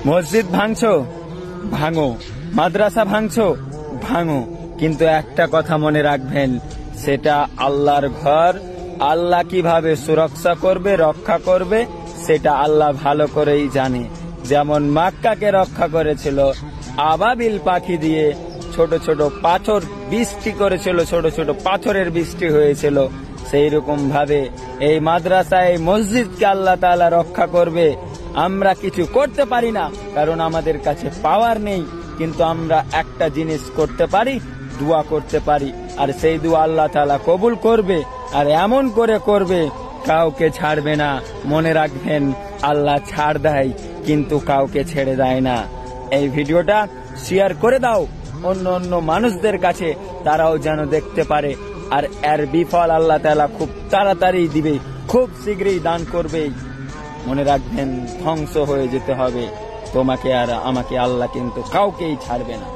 মসজিদ ভাঙছো, ভাঙো। মাদ্রাসা ভাঙছো, ভাঙো। কিন্তু একটা কথা মনে রাখবেন, সেটা আল্লাহর ঘর। আল্লাহ কিভাবে সুরক্ষা করবে, রক্ষা করবে, সেটা আল্লাহ ভালো করেই জানে। যেমন মক্কাকে রক্ষা করেছিল আবাবিল পাখি দিয়ে, ছোট ছোট পাথর বৃষ্টি করেছিল, ছোট ছোট পাথরের বৃষ্টি হয়েছিল। সেই রকম ভাবে এই মাদ্রাসা, এই মসজিদকে আল্লাহ তাআলা রক্ষা করবে। আমরা কিছু করতে পারি না, কারণ আমাদের কাছে পাওয়ার নেই, কিন্তু আমরা একটা জিনিস করতে পারি, দোয়া করতে পারি। আর সেই দোয়া আল্লাহ তাআলা কবুল করবে, আর এমন করে করবে, কাউকে ছাড়বে না। মনে রাখবেন, আল্লাহ ছাড় দেয় কিন্তু কাউকে ছেড়ে দেয় না। এই ভিডিওটা শেয়ার করে দাও অন্য অন্য মানুষদের কাছে, তারাও যেন দেখতে পারে। আর এর বিফল আল্লাহ তাআলা খুব তাড়াতাড়ি দিবে, খুব শীঘ্রই দান করবে। মনে রাখবেন, ধ্বংস হয়ে যেতে হবে তোমাকে আর আমাকে, আল্লাহ কিন্তু কাউকেই ছাড়বে না।